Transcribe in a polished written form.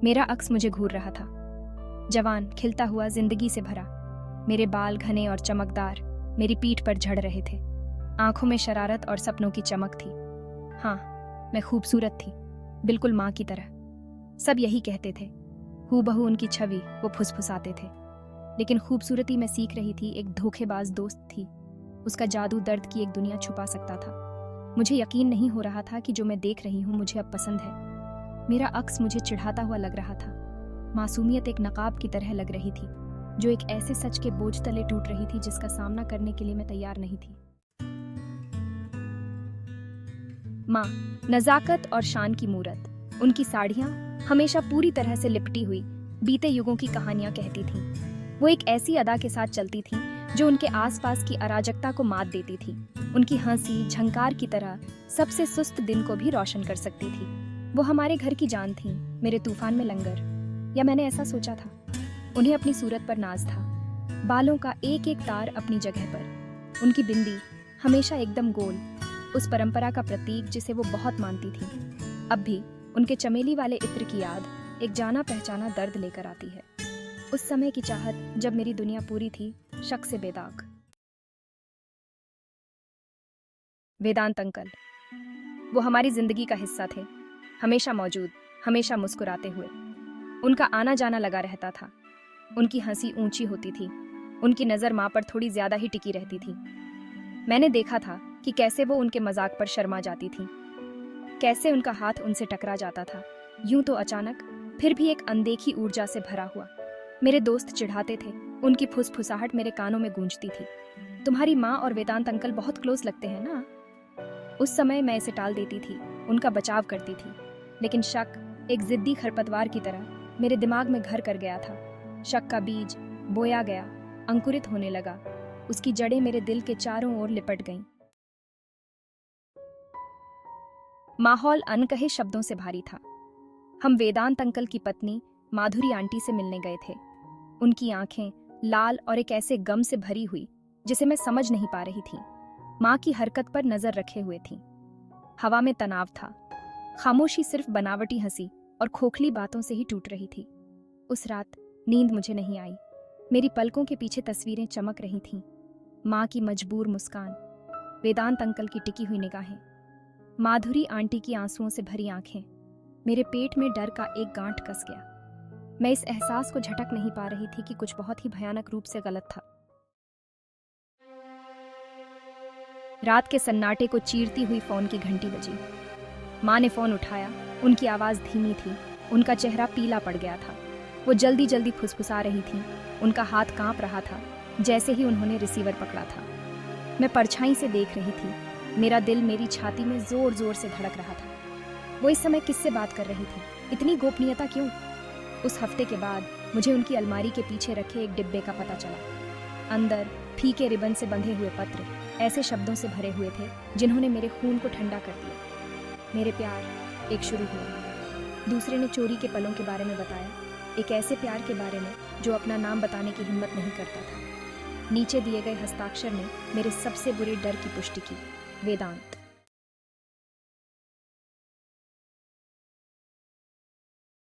मेरा अक्स मुझे घूर रहा था, जवान, खिलता हुआ, जिंदगी से भरा। मेरे बाल घने और चमकदार मेरी पीठ पर झड़ रहे थे। आंखों में शरारत और सपनों की चमक थी। हाँ, मैं खूबसूरत थी, बिल्कुल माँ की तरह। सब यही कहते थे। हूबहू उनकी छवि वो फुसफुसाते थे। लेकिन खूबसूरती में सीख रही थी एक धोखेबाज दोस्त थी। उसका जादू दर्द की एक दुनिया छुपा सकता था। मुझे यकीन नहीं हो रहा था कि जो मैं देख रही हूँ मुझे अब पसंद है। मेरा अक्स मुझे चिढ़ाता हुआ लग रहा था। मासूमियत एक नकाब की तरह लग रही थी, जो एक ऐसे सच के बोझ तले टूट रही थी जिसका सामना करने के लिए मैं तैयार नहीं थी। माँ, नजाकत और शान की मूरत। उनकी साड़ियाँ हमेशा पूरी तरह से लिपटी हुई बीते युगों की कहानियां कहती थीं। वो एक ऐसी अदा के साथ चलती थीं जो उनके आसपास की अराजकता को मात देती थी। उनकी हंसी झंकार की तरह सबसे सुस्त दिन को भी रोशन कर सकती थी। वो हमारे घर की जान थीं, मेरे तूफान में लंगर, या मैंने ऐसा सोचा था। उन्हें अपनी सूरत पर नाज था, बालों का एक एक तार अपनी जगह पर। उनकी बिंदी हमेशा एकदम गोल, उस परंपरा का प्रतीक जिसे वो बहुत मानती थी। अब भी उनके चमेली वाले इत्र की याद एक जाना पहचाना दर्द लेकर आती है। उस समय की चाहत जब मेरी दुनिया पूरी थी, शक से बेदाग। वेदांत अंकल, वो हमारी जिंदगी का हिस्सा थे, हमेशा मौजूद, हमेशा मुस्कुराते हुए। उनका आना जाना लगा रहता था। उनकी हंसी ऊंची होती थी, उनकी नजर माँ पर थोड़ी ज्यादा ही टिकी रहती थी। मैंने देखा था कि कैसे वो उनके मजाक पर शर्मा जाती थी, कैसे उनका हाथ उनसे टकरा जाता था, यूं तो अचानक, फिर भी एक अनदेखी ऊर्जा से भरा हुआ। मेरे दोस्त चिढ़ाते थे, उनकी फुसफुसाहट मेरे कानों में गूंजती थी। तुम्हारी माँ और वेदांत अंकल बहुत क्लोज लगते हैं ना? उस समय मैं इसे टाल देती थी, उनका बचाव करती थी। लेकिन शक एक जिद्दी खरपतवार की तरह मेरे दिमाग में घर कर गया था। शक का बीज बोया गया, अंकुरित होने लगा। उसकी जड़ें मेरे दिल के चारों ओर लिपट गईं। माहौल अनकहे शब्दों से भारी था। हम वेदांत अंकल की पत्नी माधुरी आंटी से मिलने गए थे। उनकी आंखें लाल और एक ऐसे गम से भरी हुई जिसे मैं समझ नहीं पा रही थी। माँ की हरकत पर नजर रखे हुए थी। हवा में तनाव था, खामोशी सिर्फ बनावटी हंसी और खोखली बातों से ही टूट रही थी। उस रात नींद मुझे नहीं आई। मेरी पलकों के पीछे तस्वीरें चमक रही थीं। माँ की मजबूर मुस्कान, वेदांत अंकल की टिकी हुई निगाहें, माधुरी आंटी की आंसुओं से भरी आंखें। मेरे पेट में डर का एक गांठ कस गया। मैं इस एहसास को झटक नहीं पा रही थी कि कुछ बहुत ही भयानक रूप से गलत था। रात के सन्नाटे को चीरती हुई फोन की घंटी बजी। माँ ने फोन उठाया। उनकी आवाज धीमी थी, उनका चेहरा पीला पड़ गया था। वो जल्दी जल्दी फुसफुसा रही थी, उनका हाथ कांप रहा था जैसे ही उन्होंने रिसीवर पकड़ा था। मैं परछाई से देख रही थी, मेरा दिल मेरी छाती में जोर जोर से धड़क रहा था। वो इस समय किससे बात कर रही थी? इतनी गोपनीयता क्यों? उस हफ्ते के बाद मुझे उनकी अलमारी के पीछे रखे एक डिब्बे का पता चला। अंदर फीके रिबन से बंधे हुए पत्र ऐसे शब्दों से भरे हुए थे जिन्होंने मेरे खून को ठंडा कर दिया। मेरे प्यार एक शुरू हुआ। दूसरे ने चोरी के पलों के बारे में बताया, एक ऐसे प्यार के बारे में जो अपना नाम बताने की हिम्मत नहीं करता था। नीचे दिए गए हस्ताक्षर ने मेरे सबसे बुरे डर की पुष्टि की। वेदांत।